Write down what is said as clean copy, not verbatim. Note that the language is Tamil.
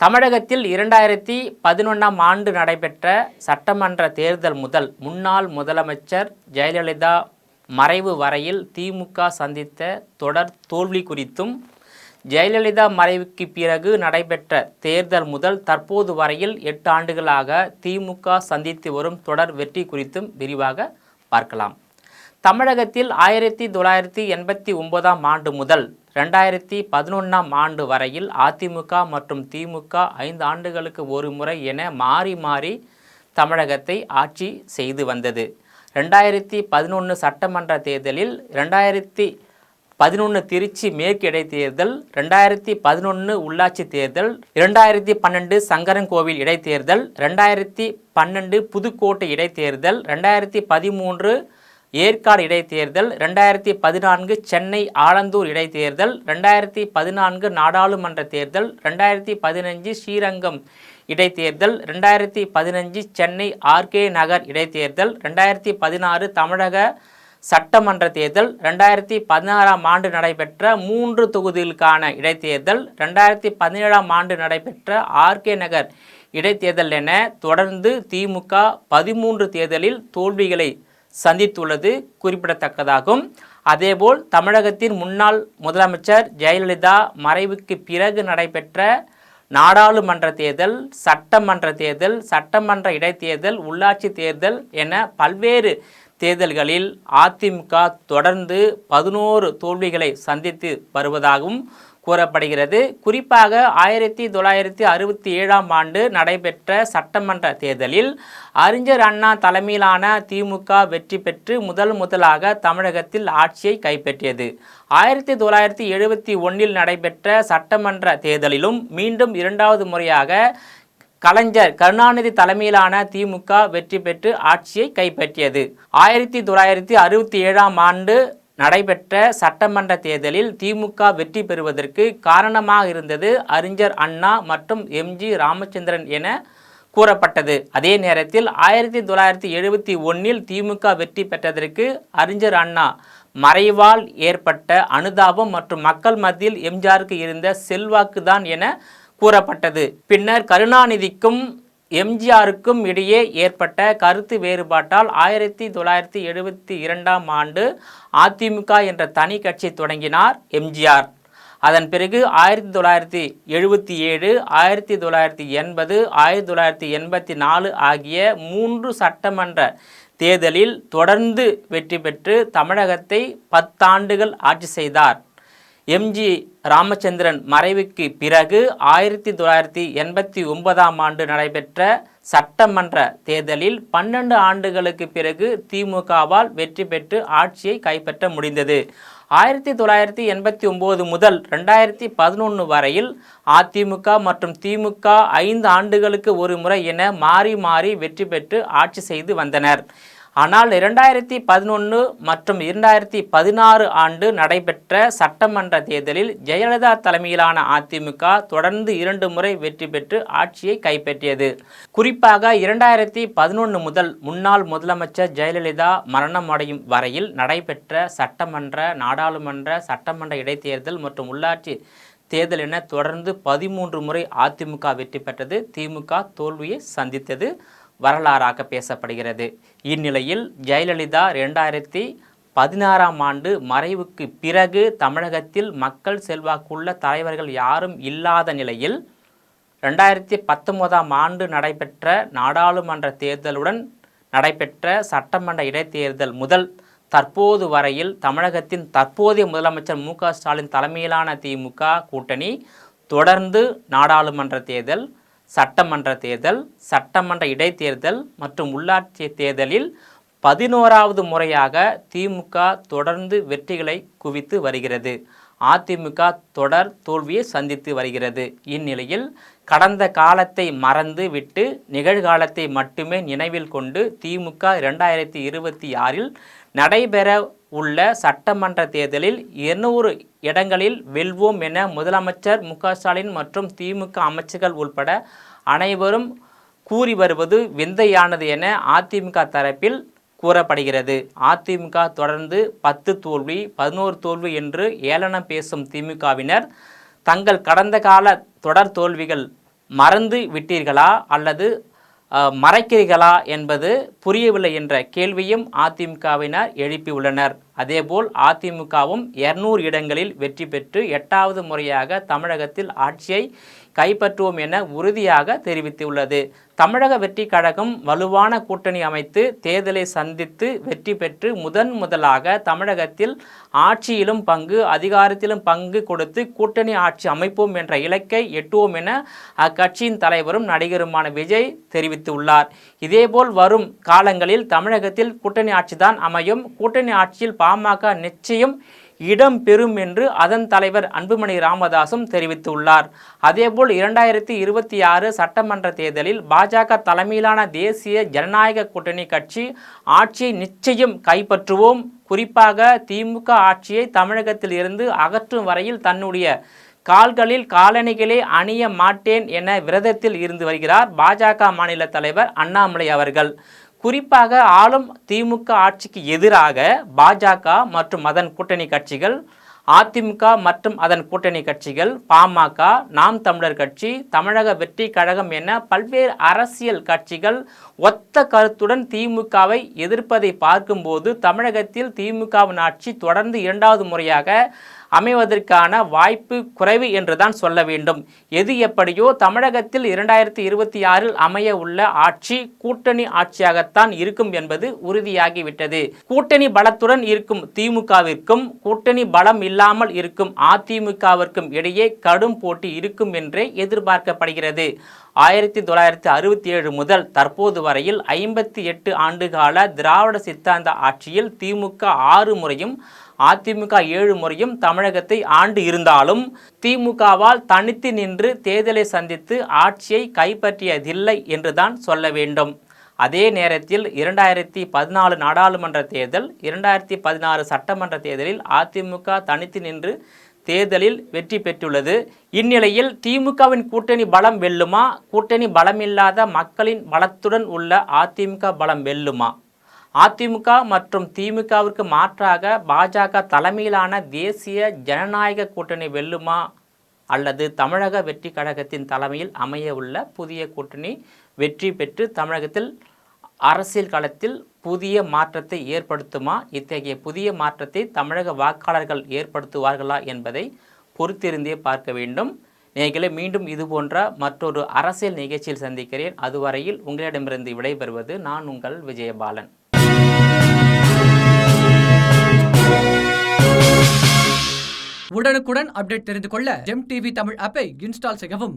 தமிழகத்தில் 2011ஆம் ஆண்டு நடைபெற்ற சட்டமன்ற தேர்தல் முதல் முன்னாள் முதலமைச்சர் ஜெயலலிதா மறைவு வரையில் திமுக சந்தித்த தொடர் தோல்வி குறித்தும், ஜெயலலிதா மறைவுக்கு பிறகு நடைபெற்ற தேர்தல் முதல் தற்போது வரையில் 8 ஆண்டுகளாக திமுக சந்தித்து வரும் தொடர் வெற்றி குறித்தும் விரிவாக பார்க்கலாம். தமிழகத்தில் 1989ஆம் ஆண்டு முதல் 2011ஆம் ஆண்டு வரையில் அதிமுக மற்றும் திமுக 5 ஆண்டுகளுக்கு ஒரு முறை என மாறி மாறி தமிழகத்தை ஆட்சி செய்து வந்தது. 2011 சட்டமன்ற தேர்தலில் 2011 திருச்சி மேற்கு இடைத்தேர்தல், 2011 உள்ளாட்சி தேர்தல், 2012 சங்கரன்கோவில் இடைத்தேர்தல், 2012 புதுக்கோட்டை இடைத்தேர்தல், 2013 ஏற்காடு இடைத்தேர்தல், 2014 சென்னை ஆலந்தூர் இடைத்தேர்தல், 2014 நாடாளுமன்ற தேர்தல், 2015 ஸ்ரீரங்கம் இடைத்தேர்தல், 2015 சென்னை ஆர்கே நகர் இடைத்தேர்தல், 2016 தமிழக சட்டமன்ற தேர்தல், 2016ஆம் ஆண்டு நடைபெற்ற 3 தொகுதிகளுக்கான இடைத்தேர்தல், 2017ஆம் ஆண்டு நடைபெற்ற ஆர்கே நகர் இடைத்தேர்தல் என தொடர்ந்து திமுக 13 தேர்தலில் தோல்விகளை சந்தித்துள்ளது குறிப்பிடத்தக்கதாகும். அதேபோல் தமிழகத்தின் முன்னாள் முதலமைச்சர் ஜெயலலிதா மறைவுக்கு பிறகு நடைபெற்ற நாடாளுமன்ற தேர்தல், சட்டமன்ற தேர்தல், சட்டமன்ற இடைத்தேர்தல், உள்ளாட்சி தேர்தல் என பல்வேறு தேர்தல்களில் அதிமுக தொடர்ந்து 11 தோல்விகளை சந்தித்து வருவதாகவும் கூறப்படுகிறது. குறிப்பாக 1967ஆம் ஆண்டு நடைபெற்ற சட்டமன்ற தேர்தலில் அறிஞர் அண்ணா தலைமையிலான திமுக வெற்றி பெற்று முதலாக தமிழகத்தில் ஆட்சியை கைப்பற்றியது. 1971இல் நடைபெற்ற சட்டமன்ற தேர்தலிலும் மீண்டும் 2வது முறையாக கலைஞர் கருணாநிதி தலைமையிலான திமுக வெற்றி பெற்று ஆட்சியை கைப்பற்றியது. 1967ஆம் ஆண்டு நடைபெற்ற சட்டமன்ற தேர்தலில் திமுக வெற்றி பெறுவதற்கு காரணமாக இருந்தது அறிஞர் அண்ணா மற்றும் எம்.ஜி. ராமச்சந்திரன் என கூறப்பட்டது. அதே நேரத்தில் 1971இல் திமுக வெற்றி பெற்றதற்கு அறிஞர் அண்ணா மறைவால் ஏற்பட்ட அனுதாபம் மற்றும் மக்கள் மத்தியில் எம்ஜிஆருக்கு இருந்த செல்வாக்கு தான் என கூறப்பட்டது. பின்னர் கருணாநிதிக்கும் எம்ஜிஆருக்கும் இடையே ஏற்பட்ட கருத்து வேறுபாட்டால் 1972ஆம் ஆண்டு அதிமுக என்ற தனி கட்சி தொடங்கினார் எம்ஜிஆர். அதன் பிறகு 1977, 1980, 1984 ஆகிய 3 சட்டமன்ற தேர்தலில் தொடர்ந்து வெற்றி பெற்று தமிழகத்தை 10 ஆண்டுகள் ஆட்சி செய்தார். எம்.ஜி. ராமச்சந்திரன் மறைவுக்கு பிறகு 1989ஆம் ஆண்டு நடைபெற்ற சட்டமன்ற தேர்தலில் 12 ஆண்டுகளுக்கு பிறகு திமுகவால் வெற்றி பெற்று ஆட்சியை கைப்பற்ற முடிந்தது. 1989 முதல் 2011 வரையில் அதிமுக மற்றும் திமுக 5 ஆண்டுகளுக்கு ஒரு முறை என மாறி மாறி வெற்றி பெற்று ஆட்சி செய்து வந்தனர். ஆனால் 2011 மற்றும் 2016 ஆண்டு நடைபெற்ற சட்டமன்ற தேர்தலில் ஜெயலலிதா தலைமையிலான அதிமுக தொடர்ந்து 2 முறை வெற்றி பெற்று ஆட்சியை கைப்பற்றியது. குறிப்பாக 2011 முதல் முன்னாள் முதலமைச்சர் ஜெயலலிதா மரணமடையும் வரையில் நடைபெற்ற சட்டமன்ற, நாடாளுமன்ற, சட்டமன்ற இடைத்தேர்தல் மற்றும் உள்ளாட்சி தேர்தல் என தொடர்ந்து 13 முறை அதிமுக வெற்றி பெற்றது. திமுக தோல்வியை சந்தித்தது வரலாறாக பேசப்படுகிறது. இந்நிலையில் ஜெயலலிதா 2016ஆம் ஆண்டு மறைவுக்கு பிறகு தமிழகத்தில் மக்கள் செல்வாக்குள்ள தலைவர்கள் யாரும் இல்லாத நிலையில் 2019ஆம் ஆண்டு நடைபெற்ற நாடாளுமன்ற தேர்தலுடன் நடைபெற்ற சட்டமன்ற இடைத்தேர்தல் முதல் தற்போது வரையில் தமிழகத்தின் தற்போதைய முதலமைச்சர் மு.க. ஸ்டாலின் தலைமையிலான திமுக கூட்டணி தொடர்ந்து நாடாளுமன்ற தேர்தல், சட்டமன்ற தேர்தல், சட்டமன்ற இடைத்தேர்தல் மற்றும் உள்ளாட்சி தேர்தலில் 11வது முறையாக திமுக தொடர்ந்து வெற்றிகளை குவித்து வருகிறது. அதிமுக தொடர் தோல்வியை சந்தித்து வருகிறது. இந்நிலையில் கடந்த காலத்தை மறந்து விட்டு நிகழ்காலத்தை மட்டுமே நினைவில் கொண்டு திமுக 2026இல் நடைபெற உள்ள சட்டமன்ற தேர்தலில் 200 இடங்களில் வெல்வோம் என முதலமைச்சர் மு.க. ஸ்டாலின் மற்றும் திமுக அமைச்சர்கள் உள்பட அனைவரும் கூறி வருவது விந்தையானது என அதிமுக தரப்பில் கூறப்படுகிறது. அதிமுக தொடர்ந்து 10 தோல்வி 11 தோல்வி என்று ஏளனம் பேசும் திமுகவினர் தங்கள் கடந்த கால தொடர் தோல்விகள் மறந்து விட்டீர்களா அல்லது மறைக்கிறீர்களா என்பது புரியவில்லை என்ற கேள்வியும் அதிமுகவினர் எழுப்பியுள்ளனர். அதேபோல் அதிமுகவும் 200 இடங்களில் வெற்றி பெற்று 8வது முறையாக தமிழகத்தில் ஆட்சியை கைப்பற்றுவோம் என உறுதியாக தெரிவித்துள்ளது. தமிழக வெற்றி கழகம் வலுவான கூட்டணி அமைத்து தேர்தலை சந்தித்து வெற்றி பெற்று முதலாக தமிழகத்தில் ஆட்சியிலும் பங்கு அதிகாரத்திலும் பங்கு கொடுத்து கூட்டணி ஆட்சி அமைப்போம் என்ற இலக்கை எட்டுவோம் என அக்கட்சியின் தலைவரும் நடிகருமான விஜய் தெரிவித்துள்ளார். இதேபோல் வரும் காலங்களில் தமிழகத்தில் கூட்டணி ஆட்சிதான் அமையும். கூட்டணி ஆட்சியில் பாமக நிச்சயம் இடம் பெறும் என்று அதன் தலைவர் அன்புமணி ராமதாசும் தெரிவித்துள்ளார். அதேபோல் 2026 சட்டமன்ற தேர்தலில் பாஜக தலைமையிலான தேசிய ஜனநாயக கூட்டணி கட்சி ஆட்சியை நிச்சயம் கைப்பற்றுவோம், குறிப்பாக திமுக ஆட்சியை தமிழகத்தில் இருந்து அகற்றும் வரையில் தன்னுடைய கால்களில் காலணிகளே அணிய மாட்டேன் என விரதத்தில் இருந்து வருகிறார் பாஜக மாநில தலைவர் அண்ணாமலை அவர்கள். குறிப்பாக ஆளும் திமுக ஆட்சிக்கு எதிராக பாஜக மற்றும் அதன் கூட்டணி கட்சிகள், அதிமுக மற்றும் அதன் கூட்டணி கட்சிகள், பாமக, நாம் தமிழர் கட்சி, தமிழக வெற்றி கழகம் என பல்வேறு அரசியல் கட்சிகள் ஒத்த கருத்துடன் திமுகவை எதிர்ப்பதை பார்க்கும்போது தமிழகத்தில் திமுகவின் ஆட்சி தொடர்ந்து 2வது முறையாக அமைவதற்கான வாய்ப்பு குறைவு என்றுதான் சொல்ல வேண்டும். எது எப்படியோ தமிழகத்தில் 2026 அமைய உள்ள ஆட்சி கூட்டணி ஆட்சியாகத்தான் இருக்கும் என்பது உறுதியாகிவிட்டது. கூட்டணி பலத்துடன் இருக்கும் திமுகவிற்கும் கூட்டணி பலம் இல்லாமல் இருக்கும் அதிமுகவிற்கும் இடையே கடும் போட்டி இருக்கும் என்றே எதிர்பார்க்கப்படுகிறது. 1967 முதல் தற்போது வரையில் 58 ஆண்டுகால திராவிட சித்தாந்த ஆட்சியில் திமுக 6 முறையும் அதிமுக 7 முறையும் தமிழகத்தை ஆண்டு இருந்தாலும் திமுகவால் தனித்து நின்று தேர்தலை சந்தித்து ஆட்சியை கைப்பற்றியதில்லை என்றுதான் சொல்ல வேண்டும். அதே நேரத்தில் 2014 நாடாளுமன்ற தேர்தல், 2016 சட்டமன்ற தேர்தலில் அதிமுக தனித்து நின்று தேர்தலில் வெற்றி பெற்றுள்ளது. இந்நிலையில் திமுகவின் கூட்டணி பலம் வெல்லுமா, கூட்டணி பலமில்லாத மக்களின் பலத்துடன் உள்ள அதிமுக பலம் வெல்லுமா, அதிமுக மற்றும் திமுகவிற்கு மாற்றாக பாஜக தலைமையிலான தேசிய ஜனநாயக கூட்டணி வெல்லுமா அல்லது தமிழக வெற்றி கழகத்தின் தலைமையில் அமைய உள்ள புதிய கூட்டணி வெற்றி பெற்று தமிழகத்தில் அரசியல் களத்தில் புதிய மாற்றத்தை ஏற்படுத்துமா? இத்தகைய புதிய மாற்றத்தை தமிழக வாக்காளர்கள் ஏற்படுத்துவார்களா என்பதை பொறுத்திருந்தே பார்க்க வேண்டும். நேயர்களே, மீண்டும் இதுபோன்ற மற்றொரு அரசியல் நிகழ்ச்சியில் சந்திக்கிறேன். அதுவரையில் உங்களிடமிருந்து விடைபெறுவது நான் உங்கள் விஜயபாலன். உடனுக்குடன் அப்டேட் தெரிந்து கொள்ள ஜெம் டிவி தமிழ் ஆப்பை இன்ஸ்டால் செய்யவும்.